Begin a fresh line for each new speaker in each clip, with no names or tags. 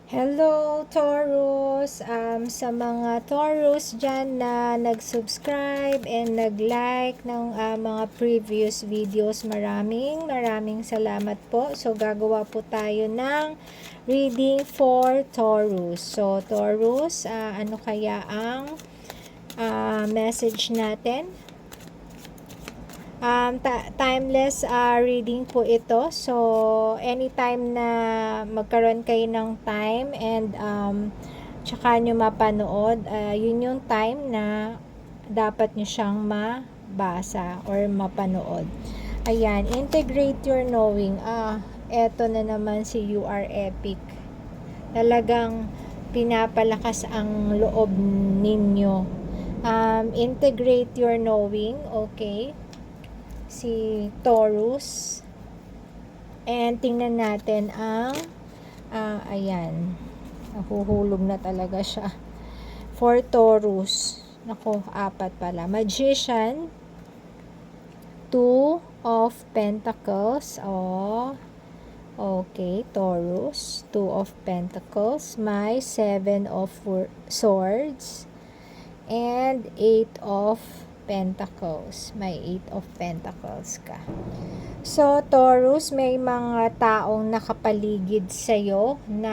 Hello, Taurus! Sa mga Taurus dyan na nag-subscribe and nag-like ng mga previous videos, maraming salamat po. So, gagawa po tayo ng reading for Taurus. So, Taurus, ano kaya ang message natin? Timeless reading po ito. So, anytime na magkaroon kayo ng time and tsaka nyo mapanood, yun yung time na dapat nyo siyang mabasa or mapanood. Ayan, integrate your knowing. Eto na naman si You Are Epic. Talagang pinapalakas ang loob ninyo. Integrate your knowing, okay? Si Taurus. And tingnan natin ang ayan, nahuhulog na talaga siya for Taurus. Nako, 4 pala. Magician, 2 of Pentacles. Okay, Taurus, 2 of Pentacles. May 7 of Swords and 8 of Pentacles. May 8 of Pentacles ka. So, Taurus, may mga taong nakapaligid sa'yo na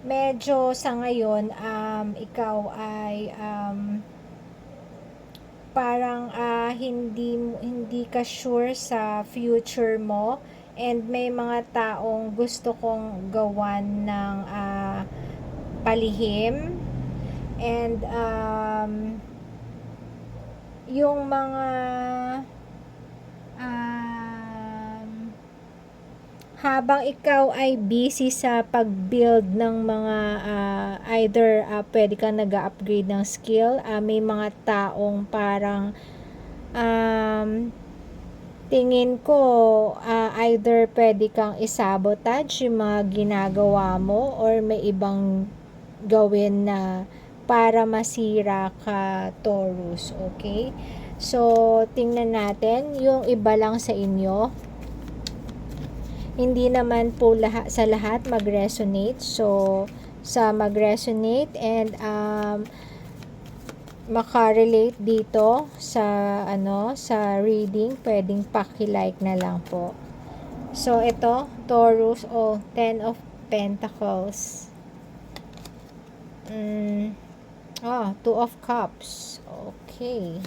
medyo sa ngayon, ikaw ay parang hindi ka sure sa future mo, and may mga taong gusto kong gawan ng palihim, and yung mga habang ikaw ay busy sa pag-build ng mga either pwede kang nag-upgrade ng skill, may mga taong parang tingin ko either pwede kang isabotage yung mga ginagawa mo, or may ibang gawin na para masira ka, Taurus. Okay? So, tingnan natin. Yung iba lang sa inyo, hindi naman po sa lahat mag-resonate. So, sa mag-resonate and makarelate dito sa sa reading, pwedeng paki-like na lang po. So, ito, Taurus, 10 of Pentacles. 2 of Cups. Okay.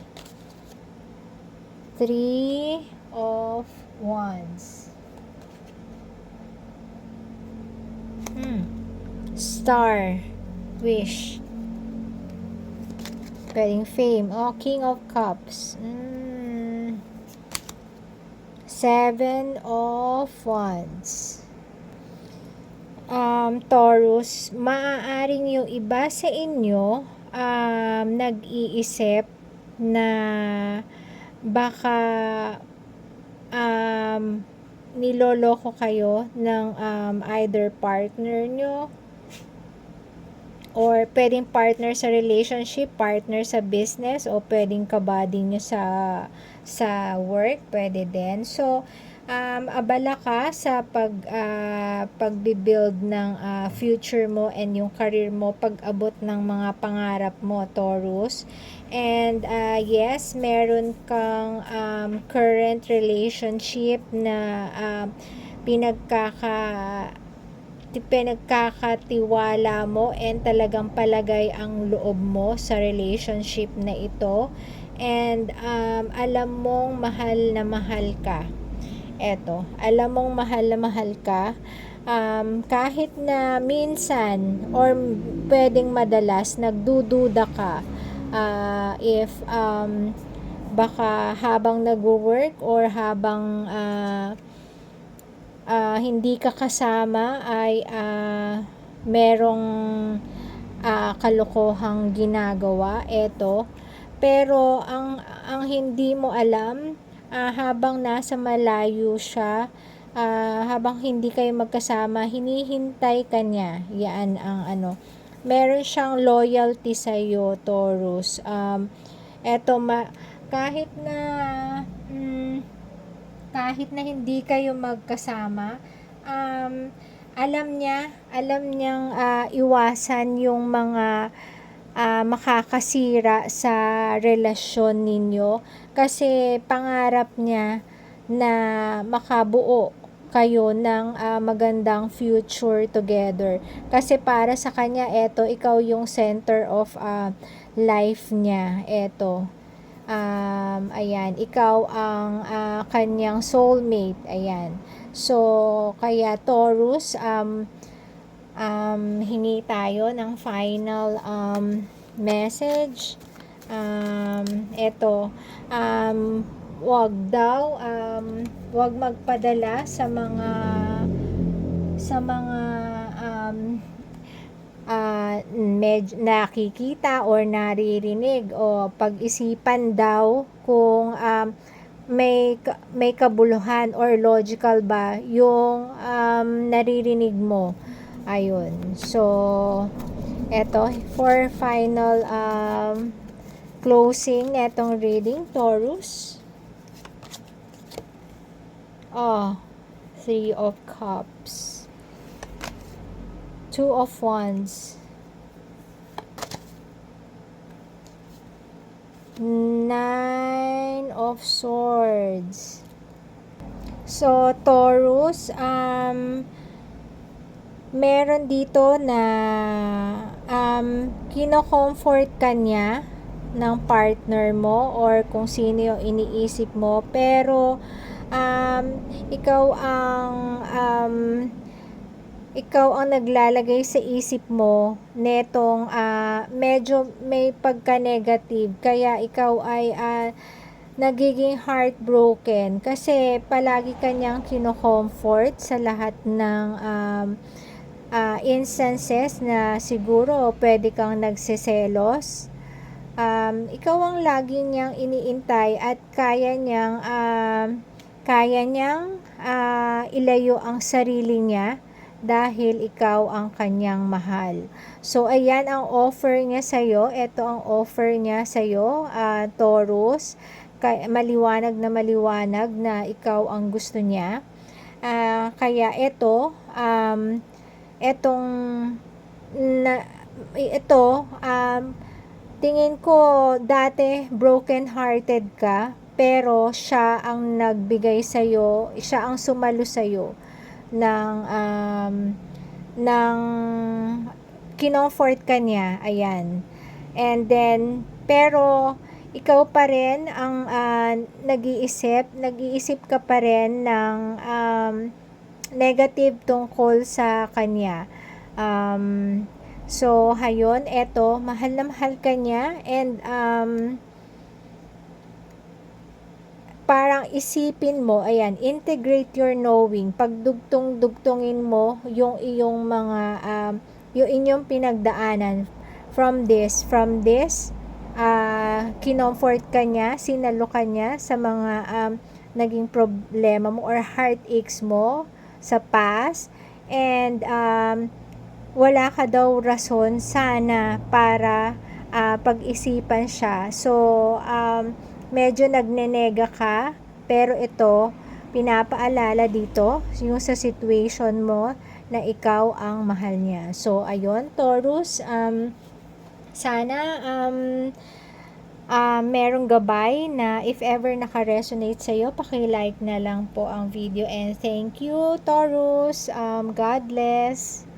3 of Wands. Star. Wish. Pwedeng fame. King of Cups. 7 of Wands. Taurus, maaaring yung iba sa inyo nag-iisip na baka niloloko kayo ng either partner nyo, or pwedeng partner sa relationship, partner sa business, o pwedeng kabady nyo sa work, pwede din. So, abala ka sa pagbibuild ng future mo and yung career mo, pag-abot ng mga pangarap mo, Taurus. And yes, meron kang current relationship na pinagkakatiwala mo, and talagang palagay ang loob mo sa relationship na ito, and alam mong mahal na mahal ka. Eto, alam mong mahal na mahal ka, kahit na minsan or pwedeng madalas nagdududa ka if baka habang nagwo-work or habang hindi ka kasama ay merong kalokohang ginagawa. Eto, pero ang hindi mo alam, habang nasa malayo siya, habang hindi kayo magkasama, hinihintay ka niya. Yan ang meron siyang loyalty sa iyo, Taurus. Eto, kahit na hindi kayo magkasama, alam niyang iwasan yung mga makakasira sa relasyon ninyo, kasi pangarap niya na makabuo kayo ng magandang future together. Kasi para sa kanya, eto, ikaw yung center of life niya. Eto, ayan, ikaw ang kanyang soulmate. Ayan. So, kaya Taurus, hingi tayo ng final message. Eto, wag daw, wag magpadala sa mga nakikita or naririnig, o pag-isipan daw kung may kabuluhan or logical ba yung naririnig mo. Ayun. So, eto, for final closing etong reading, Taurus. Three of Cups. Two of Wands. Nine of Swords. So, Taurus, meron dito na kino-comfort ka niya ng partner mo or kung sino yung iniisip mo, pero ikaw ang naglalagay sa isip mo netong medyo may pagka-negative, kaya ikaw ay nagiging heartbroken kasi palagi kanyang kino-comfort sa lahat ng instances na siguro pwede kang nagseselos. Ikaw ang lagi niyang iniintay at kaya niyang ilayo ang sarili niya dahil ikaw ang kanyang mahal. So, ayan ang offer niya sa'yo. Ito ang offer niya sa'yo, Taurus. Maliwanag na ikaw ang gusto niya. Kaya ito, tingin ko dati broken hearted ka, pero siya ang nagbigay sa'yo, siya ang sumalo sa'yo ng kinomfort ka niya. Ayan. And then, pero ikaw pa rin ang nag-iisip ka pa rin ng negative tungkol sa kanya. So, hayon, eto, mahal na mahal ka niya, and parang isipin mo, ayan, integrate your knowing, pagdugtong-dugtongin mo yung iyong mga yung inyong pinagdaanan from this kinomfort ka niya, sinalo ka niya sa mga naging problema mo or heartaches mo sa past, and wala ka daw rason sana para pag-isipan siya. So, medyo nagnenega ka, pero ito, pinapaalala dito, yung sa situation mo, na ikaw ang mahal niya. So, ayun, Taurus, sana, merong gabay na if ever naka-resonate sa'yo, paki-like na lang po ang video, and thank you, Taurus. God bless.